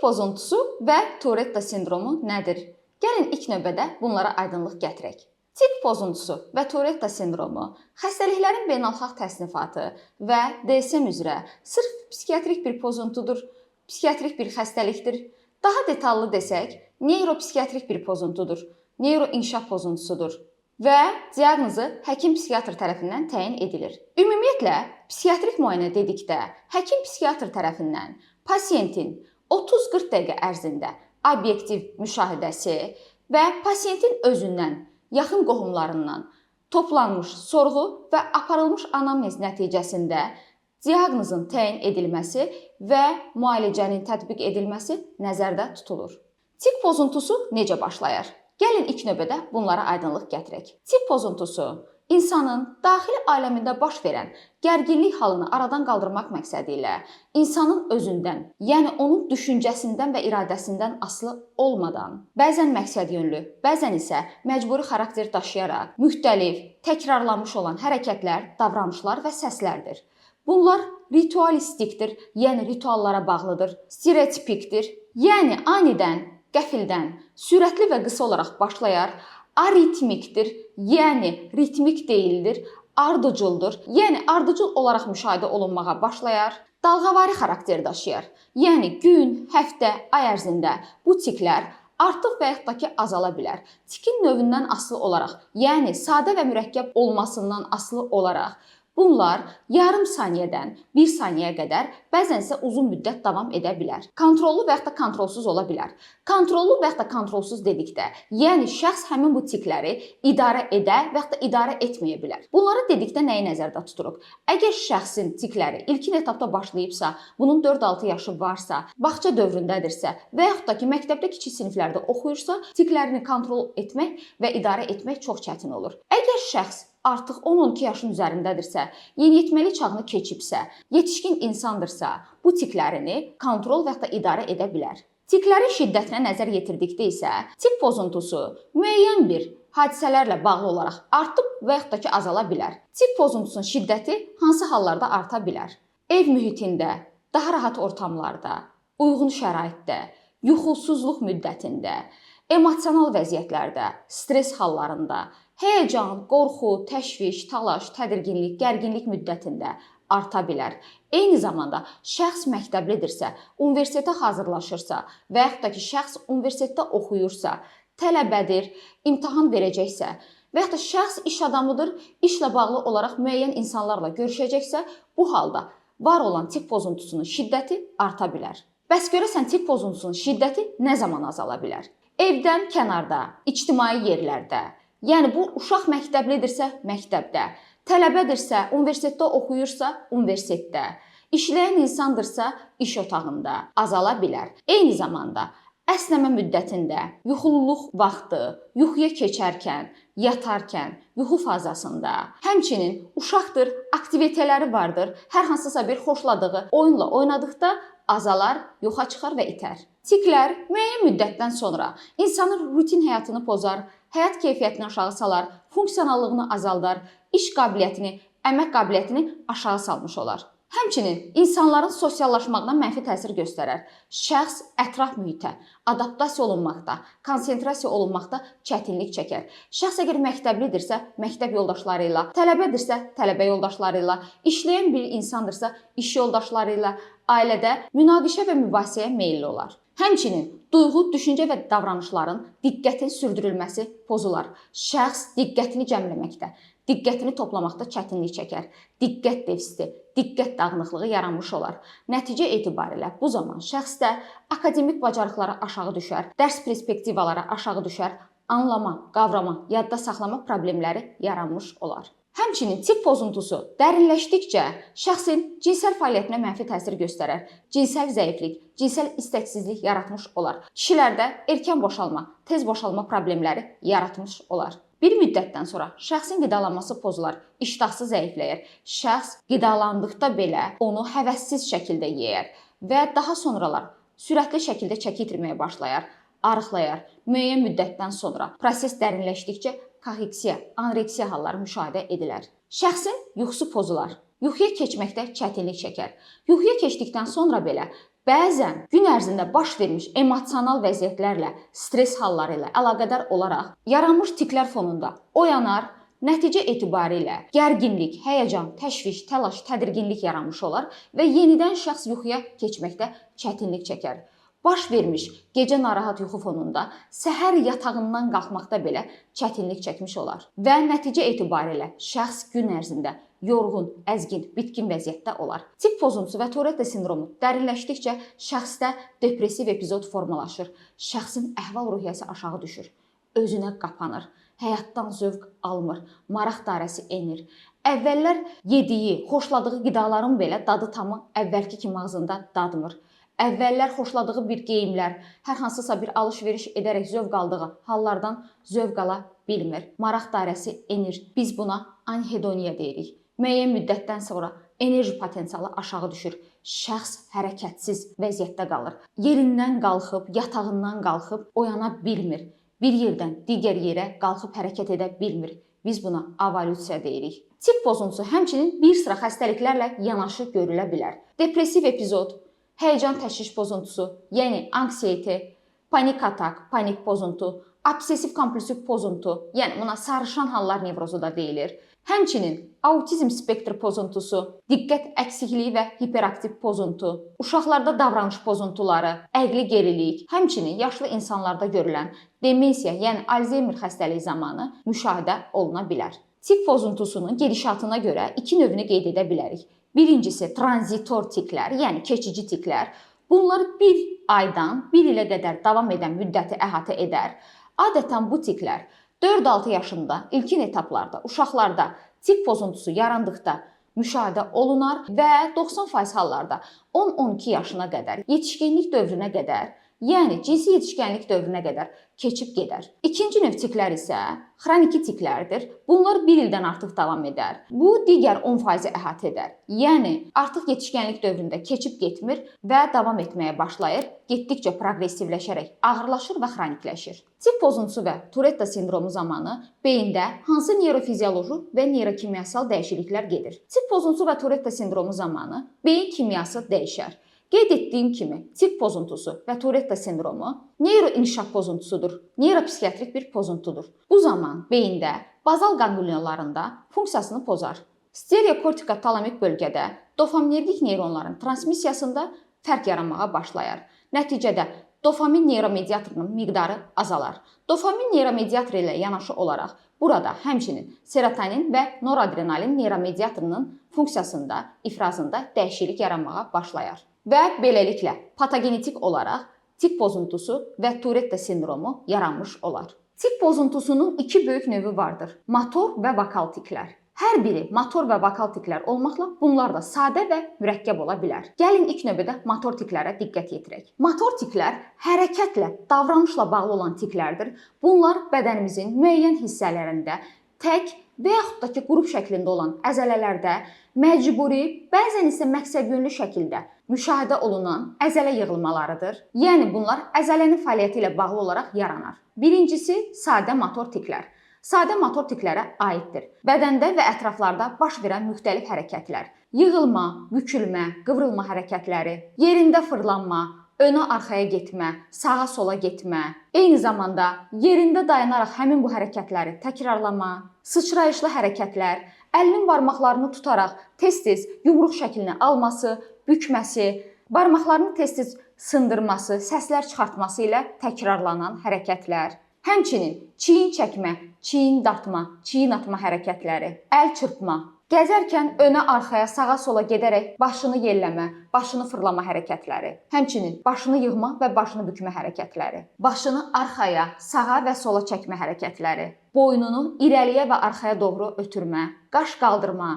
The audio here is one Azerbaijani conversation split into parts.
pozuntusu və Tourette sindromu nədir? Gəlin ilk növbədə bunlara aydınlıq gətirək. Tik pozuntusu və Tourette sindromu xəstəliklərin beynəlxalq təsnifatı və DSM üzrə sırf psixiatrik bir pozuntudur, psixiatrik bir xəstəlikdir. Daha detallı desək, neuropsixiatrik bir pozuntudur, neuroinkişaf pozuntusudur və diaqnozu həkim-psixiatr tərəfindən təyin edilir. Ümumiyyətlə, psixiatrik müayinə dedikdə həkim-psixiatr tərəfindən pasiyentin 30-40 dəqiqə ərzində obyektiv müşahidəsi və pasiyentin özündən, yaxın qohumlarından toplanmış sorğu və aparılmış anamnez nəticəsində diaqnozun təyin edilməsi və müalicənin tətbiq edilməsi nəzərdə tutulur. Tik pozuntusu necə başlayır? Gəlin ilk növbədə bunlara aydınlıq gətirək. Tik pozuntusu insanın daxili aləmində baş verən gərginlik halını aradan qaldırmaq məqsədi ilə insanın özündən, yəni onun düşüncəsindən və iradəsindən asılı olmadan, bəzən məqsədyönlü, bəzən isə məcburi xarakter daşıyaraq müxtəlif, təkrarlanmış olan hərəkətlər, davranışlar və səslərdir. Bunlar ritualistikdir, yəni rituallara bağlıdır, stereotipikdir, yəni anidən, qəfildən, sürətli və qısa olaraq başlayar, aritmikdir, yəni ritmik deyildir, ardıcıldır, yəni ardıcıl olaraq müşahidə olunmağa başlayar, dalğavari xarakter daşıyar. Yəni gün, həftə, ay ərzində bu tiklər artıq və yaxud da ki azala bilər. Tikin növündən asılı olaraq, yəni sadə və mürəkkəb olmasından asılı olaraq bunlar yarım saniyədən 1 saniyəyə qədər, bəzən isə uzun müddət davam edə bilər. Kontrollu və yaxud da kontrolsuz ola bilər. Kontrollu və yaxud da kontrolsuz dedikdə, yəni şəxs həmin bu tikləri idarə edə və yaxud da idarə etməyə bilər. Bunları dedikdə nəyi nəzərdə tuturuq? Əgər şəxsin tikləri ilkin etapda başlayıbsa, bunun 4-6 yaşı varsa, bağça dövründədirsə və yaxud da ki məktəbdə kiçik siniflərdə oxuyursa, tiklərini kontrol etmək və idarə etmək çox çətin olur. Əgər şəxs artıq 10-12 yaşın üzərindədirsə, yeniyetməli çağını keçibsə, yetişkin insandırsa, bu tiklərini kontrol və yaxud da idarə edə bilər. Tiklərin şiddətinə nəzər yetirdikdə isə, tik pozuntusu müəyyən bir hadisələrlə bağlı olaraq artıb və yaxud da ki azala bilər. Tik pozuntusunun şiddəti hansı hallarda arta bilər? Ev mühitində, daha rahat ortamlarda, uyğun şəraitdə, yuxusuzluq müddətində, emosional vəziyyətlərdə, stres hallarında, həyəcan, qorxu, təşviş, təlaş, tədirginlik, gərginlik müddətində arta bilər. Eyni zamanda şəxs məktəblidirsə, universitetə hazırlaşırsa və yaxud da ki şəxs universitetdə oxuyursa, tələbədir, imtahan verəcəksə və yaxud da şəxs iş adamıdır, işlə bağlı olaraq müəyyən insanlarla görüşəcəksə, bu halda var olan tik pozuntusunun şiddəti arta bilər. Bəs görəsən tik pozuntusunun şiddəti nə zaman azala bilər? Evdən kənarda, ictimai yerlərdə, yəni bu uşaq məktəblidirsə məktəbdə, tələbədirsə, universitetdə oxuyursa universitetdə, işləyən insandırsa iş otağında azala bilər. Eyni zamanda əsnəmə müddətində, yuxululuq vaxtı, yuxuya keçərkən, yatarkən, yuxu fazasında, həmçinin uşaqdır, aktivitetləri vardır, hər hansısa bir xoşladığı oyunla oynadıqda azalar, yoxa çıxar və itər. Tiklər müəyyən müddətdən sonra insanın rutin həyatını pozar, həyat keyfiyyətini aşağı salar, funksionallığını azaldar, iş qabiliyyətini, əmək qabiliyyətini aşağı salmış olar. Həmçinin insanların sosiallaşmağına mənfi təsir göstərər. Şəxs ətraf mühitə adaptasiya olunmaqda, konsentrasiya olunmaqda çətinlik çəkər. Şəxs əgər məktəblidirsə, məktəb yoldaşları ilə, tələbədirsə, tələbə yoldaşları ilə, işləyən bir insandırsa, iş yoldaşları ilə, ailədə münaqişə və mübahisəyə meylli olar. Həmçinin duyğu, düşüncə və davranışların diqqətin sürdürülməsi pozular. Şəxs diqqətini cəmləməkdə, diqqətini toplamaqda çətinlik çəkər. Diqqət defisiti, diqqət dağınıqlığı yaranmış olar. Nəticə etibarilə bu zaman şəxsdə akademik bacarıqları aşağı düşər, dərs perspektivaları aşağı düşər, anlama, qavrama, yadda saxlama problemləri yaranmış olar. Həmçinin tik pozuntusu dərinləşdikcə şəxsin cinsəl fəaliyyətinə mənfi təsir göstərər. Cinsəl zəiflik, cinsəl istəksizlik yaratmış olar. Kişilərdə erkən boşalma, tez boşalma problemləri yaratmış olar. Bir müddətdən sonra şəxsin qidalanması pozular, iştahsı zəifləyər. Şəxs qidalandıqda belə onu həvəssiz şəkildə yeyər və daha sonralar sürətli şəkildə çəki itirməyə başlayar, arıqlayar. Müəyyən müddətdən sonra proses dərinləşdikcə kaheksiya, anoreksiya halları müşahidə edilər. Şəxsin yuxusu pozular. yuxuya keçməkdə çətinlik çəkər. Yuxuya keçdikdən sonra belə bəzən gün ərzində baş vermiş emosional vəziyyətlərlə, stress halları ilə əlaqədar olaraq yaranmış tiklər fonunda oyanar, nəticə etibarilə gərginlik, həyəcan, təşviş, təlaş, tədirginlik yaranmış olar və yenidən şəxs yuxuya keçməkdə çətinlik çəkər. Baş vermiş gecə narahat yuxu fonunda səhər yatağından qalxmaqda belə çətinlik çəkmiş olar və nəticə etibarilə şəxs gün ərzində yorğun, əzgin, bitkin vəziyyətdə olar. Tik pozuntusu və Tourette sindromu dərinləşdikcə şəxsdə depressiv epizod formalaşır. Şəxsin əhval-ruhiyyəsi aşağı düşür, özünə qapanır, həyatdan zövq almır, maraq dairəsi enir. Əvvəllər yediyi, xoşladığı qidaların belə dadı tamı əvvəlki kimi ağzında dadmır. Əvvəllər xoşladığı bir geyimlər, hər hansısa bir alış-veriş edərək zövq aldığı hallardan zövq ala bilmir. Maraq dairəsi enir. Biz buna anhedoniya deyirik. Müəyyən müddətdən sonra enerji potensialı aşağı düşür. Şəxs hərəkətsiz vəziyyətdə qalır. Yerindən qalxıb, yatağından qalxıb oyana bilmir. Bir yerdən digər yerə qalxıb hərəkət edə bilmir. Biz buna evolyusiya deyirik. Tik pozuntusu həmçinin bir sıra xəstəliklərlə yanaşı görülə bilər. Depressiv epizod, həyəcan təşviş pozuntusu, yəni anksiyete, panik atak, panik pozuntu, obsessiv kompulsiv pozuntu, yəni buna sarışan hallar nevrozu da deyilir. Həmçinin autizm spektr pozuntusu, diqqət əksikliyi və hiperaktiv pozuntu, uşaqlarda davranış pozuntuları, əqli gerilik, həmçinin yaşlı insanlarda görülən demensiya, yəni Alzheimer xəstəliyi zamanı müşahidə oluna bilər. Tik pozuntusunun gedişatına görə iki növünü qeyd edə bilərik. Birincisi tranzitor tiklər, yəni keçici tiklər. Bunlar bir aydan 1 ilə qədər davam edən müddəti əhatə edər. Adətən bu tiklər 4-6 yaşında ilkin etaplarda uşaqlarda tik pozuntusu yarandıqda müşahidə olunar və 90% hallarda 10-12 yaşına qədər, yetişkinlik dövrünə qədər, yəni cinsi yetişkənlik dövrünə qədər keçib gedər. İkinci növ tiklər isə xroniki tiklərdir. Bunlar 1 ildən artıq davam edər. Bu digər 10% əhatə edər. Yəni artıq yetişkənlik dövründə keçib getmir və davam etməyə başlayır, getdikcə proqressivləşərək ağırlaşır və xronikləşir. Tik pozuntusu və Tourette sindromu zamanı beyində hansı neyrofizioloji və neyrokimyasal dəyişikliklər gedir? Tik pozuntusu və Tourette sindromu zamanı beyin kimyası dəyişər. Qeyd etdiyim kimi, tik pozuntusu və Tourette sindromu neyroinkişaf pozuntusudur, neyropsixiatrik bir pozuntudur. Bu zaman beyində bazal qanqlionlarında funksiyasını pozar. Stereokortikotalamik bölgədə dopaminergik neyronların transmissiyasında fərq yaranmağa başlayar. Nəticədə dopamin neyromediatorunun miqdarı azalar. Dopamin neyromediatoru ilə yanaşı olaraq burada həmçinin serotonin və noradrenalin neyromediatorunun funksiyasında, ifrazında dəyişiklik yaranmağa başlayar. Və beləliklə patogenetik olaraq tik pozuntusu və Tourette sindromu yaranmış olar. Tik pozuntusunun iki böyük növü vardır: motor və vokal tiklər. Hər biri motor və vokal tiklər olmaqla bunlar da sadə və mürəkkəb ola bilər. Gəlin ilk növbədə motor tiklərə diqqət yetirək. Motor tiklər hərəkətlə, davranışla bağlı olan tiklərdir. Bunlar bədənimizin müəyyən hissələrində tək və yaxud da ki, qrup şəklində olan əzələlərdə məcburi, bəzən isə məqsədyönlü şəkildə müşahidə olunan əzələ yığılmalarıdır. Yəni bunlar əzələnin fəaliyyəti ilə bağlı olaraq yaranar. Birincisi sadə motor tiklər. Sadə motor tiklərə aiddir. Bədəndə və ətraflarda baş verən müxtəlif hərəkətlər, yığılma, bükülmə, qıvrılma hərəkətləri, yerində fırlanma, önə arxaya getmə, sağa sola getmə, eyni zamanda yerində dayanaraq həmin bu hərəkətləri təkrarlama, sıçrayışlı hərəkətlər, əlinin barmaqlarını tutaraq tez-tez yumruq şəklini alması, bükməsi, barmaqlarını tez-tez sındırması, səslər çıxartması ilə təkrarlanan hərəkətlər. Həmçinin çiyin çəkmə, çiyin dartma, çiyin atma hərəkətləri, əl çırpma, gəzərkən önə arxaya, sağa sola gedərək başını yelləmə, başını fırlama hərəkətləri, həmçinin başını yığma və başını bükmə hərəkətləri, başını arxaya, sağa və sola çəkmə hərəkətləri, boynunu irəliyə və arxaya doğru ötürmə, qaş qaldırma,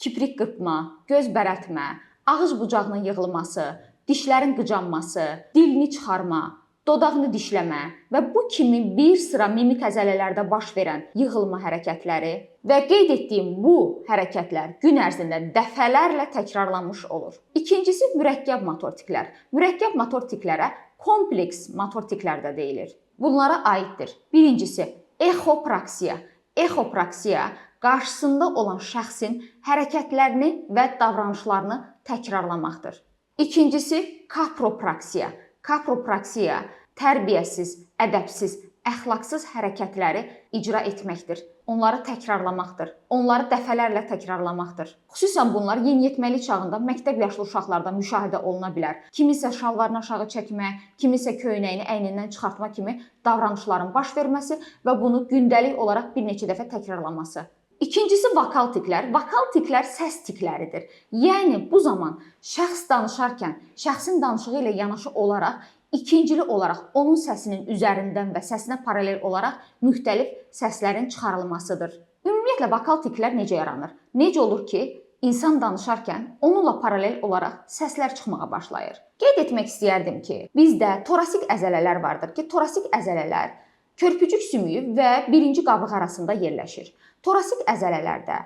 kiprik qırpma, göz bərəltmə, ağız bucağının yığılması, dişlərin qıcanması, dilini çıxarma, dodağını dişləmə və bu kimi bir sıra mimik əzələlərdə baş verən yığılma hərəkətləri və qeyd etdiyim bu hərəkətlər gün ərzində dəfələrlə təkrarlanmış olur. İkincisi mürəkkəb motor tiklər. Mürəkkəb motor tiklərə kompleks motor tiklər də deyilir. Bunlara aiddir. Birincisi exopraksiya. Exopraksiya qarşısında olan şəxsin hərəkətlərini və davranışlarını təkrarlamaqdır. İkincisi, kapropraksiya. Kapropraksiya tərbiyəsiz, ədəbsiz, əxlaqsız hərəkətləri icra etməkdir. Onları təkrarlamaqdır. Onları dəfələrlə təkrarlamaqdır. Xüsusən bunlar yeniyetməlik çağında məktəb yaşlı uşaqlarda müşahidə oluna bilər. Kimisə şalvarını aşağı çəkmə, kimisə köynəyini əynindən çıxartma kimi davranışların baş verməsi və bunu gündəlik olaraq bir neçə dəfə təkrarlaması. İkincisi, vokal tiklər. Vokal tiklər səs tikləridir. Yəni bu zaman şəxs danışarkən şəxsin danışığı ilə yanaşı olaraq İkincili olaraq onun səsinin üzərindən və səsinə paralel olaraq müxtəlif səslərin çıxarılmasıdır. Ümumiyyətlə vokal tiklər necə yaranır? Necə olur ki, insan danışarkən onunla paralel olaraq səslər çıxmağa başlayır? Qeyd etmək istəyərdim ki, bizdə torasik əzələlər vardır ki, torasik əzələlər körpücük sümüyü və birinci qabıq arasında yerləşir. Torasik əzələlərdə,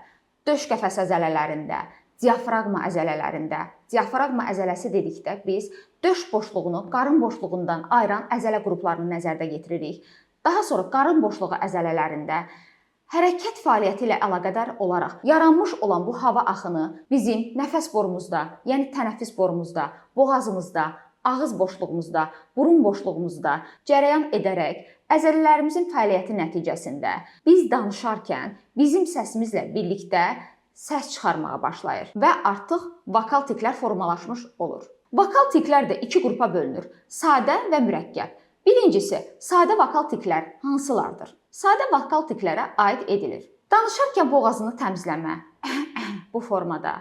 döş qəfəs əzələlərində, diafraqma əzələlərində, diafraqma əzələsi dedikdə biz döş boşluğunu qarın boşluğundan ayıran əzələ qruplarını nəzərdə yetiririk. Daha sonra qarın boşluğu əzələlərində hərəkət fəaliyyəti ilə əlaqədar olaraq yaranmış olan bu hava axını bizim nəfəs borumuzda, yəni tənəffüs borumuzda, boğazımızda, ağız boşluğumuzda, burun boşluğumuzda cərəyan edərək əzələlərimizin fəaliyyəti nəticəsində biz danışarkən bizim səsimizlə birlikdə səs çıxarmağa başlayır və artıq vokal tiklər formalaşmış olur. Vokal tiklər də iki qrupa bölünür: sadə və mürəkkəb. Birincisi, sadə vokal tiklər hansılardır? Sadə vokal tiklərə aid edilir: danışarkən boğazını təmizləmə, bu formada,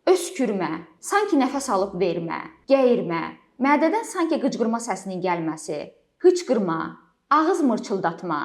öskürmə, sanki nəfəs alıb vermə, gəyirmə, mədədən sanki qıcqırma səsinin gəlməsi, hıçqırma, ağız mırçıldatma,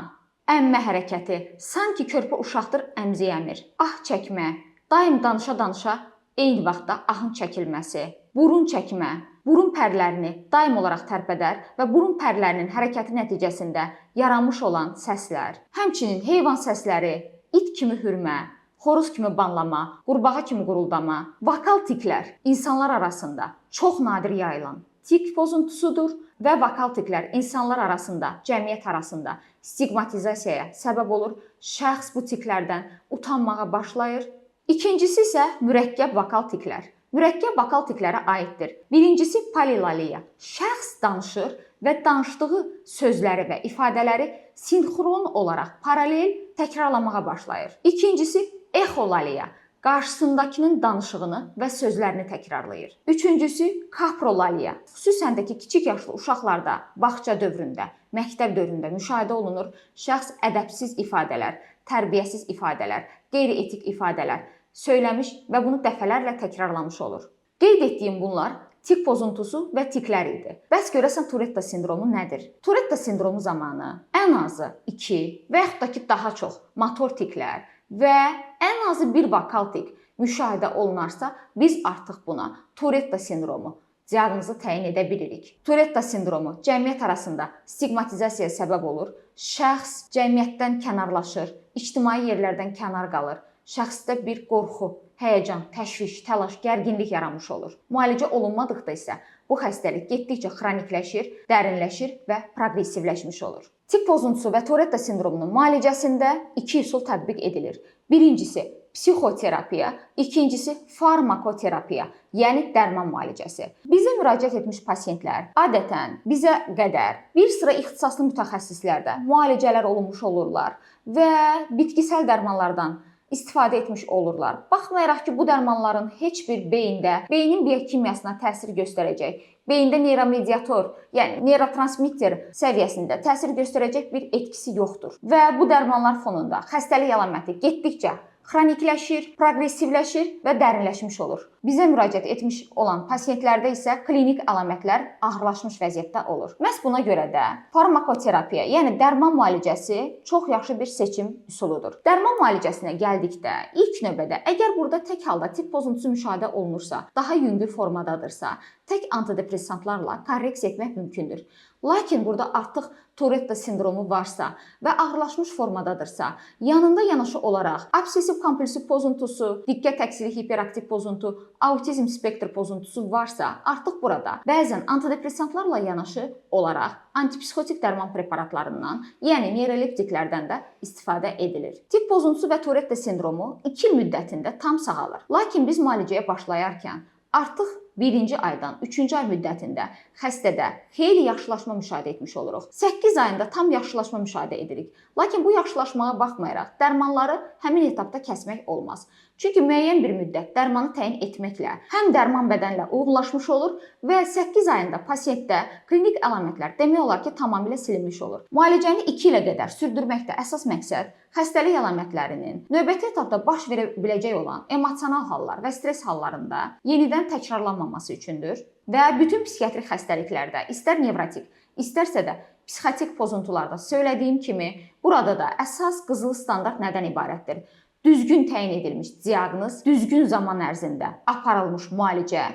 əmmə hərəkəti, sanki körpə uşaqdır əmziyəmir, ah çəkmə, daim danışa-danışa eyni vaxtda ahın çəkilməsi, burun çəkmə, burun pərlərini daim olaraq tərpədər və burun pərlərinin hərəkəti nəticəsində yaranmış olan səslər, həmçinin heyvan səsləri, it kimi hürmə, xoruz kimi banlama, qurbağa kimi quruldama, vokal tiklər insanlar arasında çox nadir yayılan tik pozuntusudur və vokal tiklər insanlar arasında, cəmiyyət arasında stigmatizasiyaya səbəb olur. Şəxs bu tiklərdən utanmağa başlayır. İkincisi isə mürəkkəb vokal tiklər. Mürəkkəb vokal tiklərə aiddir. Birincisi, polilaliya. Şəxs danışır və danışdığı sözləri və ifadələri sinxron olaraq paralel təkrarlamağa başlayır. İkincisi, exolaliya. Qarşısındakının danışığını və sözlərini təkrarlayır. Üçüncüsü, kaprolaliya. Xüsusən də ki, kiçik yaşlı uşaqlarda, bağça dövründə, məktəb dövründə müşahidə olunur. Şəxs ədəbsiz ifadələr, tərbiyəsiz ifadələr, qeyri-etik ifadələr söyləmiş və bunu dəfələrlə təkrarlamış olur. Qeyd etdiyim bunlar tik pozuntusu və tiklər idi. Bəs görəsən Turetta sindromu nədir? Turetta sindromu zamanı ən azı 2 və yaxud da ki daha çox motor tiklər və ən azı bir vokal tik müşahidə olunarsa, biz artıq buna Turetta sindromu diaqnozu təyin edə bilirik. Turetta sindromu cəmiyyət arasında stigmatizasiyaya səbəb olur. Şəxs cəmiyyətdən kənarlaşır, ictimai yerlərdən kənar qalır. Şəxsdə bir qorxu, həyəcan, təşviş, təlaş, gərginlik yaranmış olur. Müalicə olunmadıqda isə bu xəstəlik getdikcə xronikləşir, dərinləşir və proqressivləşmiş olur. Tik pozuntusu və Turetta sindromunun müalicəsində 2 üsul tətbiq edilir. Birincisi psixoterapiya, ikincisi farmakoterapiya, yəni dərman müalicəsi. Bizə müraciət etmiş pasientlər adətən bizə qədər bir sıra ixtisaslı mütəxəssislərdə müalicələr olunmuş olurlar və bitkisel dərmanlardan istifadə etmiş olurlar. Baxmayaraq ki, bu dərmanların heç bir beynin biokimyasına təsir göstərəcək, beyində neyromediator, yəni neyrotransmitter səviyyəsində təsir göstərəcək bir etkisi yoxdur. Və bu dərmanlar fonunda xəstəlik əlaməti getdikcə xronikləşir, proqressivləşir və dərinləşmiş olur. Bizə müraciət etmiş olan pasientlərdə isə klinik əlamətlər ağırlaşmış vəziyyətdə olur. Məhz buna görə də farmakoterapiya, yəni dərman müalicəsi çox yaxşı bir seçim üsuludur. Dərman müalicəsinə gəldikdə ilk növbədə əgər burada tək halda tik pozuntusu müşahidə olunursa, daha yüngül formadadırsa, tək antidepressantlarla korreksiya etmək mümkündür. Lakin burada artıq Turetta sindromu varsa və ağırlaşmış formadadırsa, yanında yanaşı olaraq obsessiv kompulsiv pozuntusu, diqqət əksili hiperaktiv pozuntu, autizm spektr pozuntusu varsa, artıq burada bəzən antidepressantlarla yanaşı olaraq antipsixotik dərman preparatlarından, yəni neuroleptiklərdən də istifadə edilir. Tik pozuntusu və Tourette sindromu 2 il müddətində tam sağalır. Lakin biz müalicəyə başlayarkən artıq 1-ci aydan 3-cü ay müddətində xəstədə xeyli yaxşılaşma müşahidə etmiş oluruq. 8 ayında tam yaxşılaşma müşahidə edirik. Lakin bu yaxşılaşmaya baxmayaraq dərmanları həmin etapda kəsmək olmaz. Çünki müəyyən bir müddət dərmanı təyin etməklə həm dərman bədənlə uyğunlaşmış olur və 8 ayında pasientdə klinik əlamətlər demək olar ki, tamamilə silinmiş olur. Müalicəni 2 ilə qədər sürdürməkdə əsas məqsəd xəstəlik əlamətlərinin növbəti etapda baş verə biləcək olan emosional hallar və stres hallarında yenidən təkrarlanmaması üçündür və bütün psixiatrik xəstəliklərdə, istər nevrotik, istərsə də psixotik pozuntularda söylədiyim kimi, burada da əsas qızıl standart nədən ibarətdir? Düzgün təyin edilmiş diaqnoz, düzgün zaman ərzində aparılmış müalicə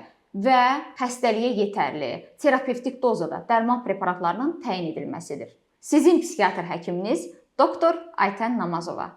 və xəstəliyə yetərli terapevtik dozada dərman preparatlarının təyin edilməsidir. Sizin psixiatr həkiminiz Doktor Aytən Namazova.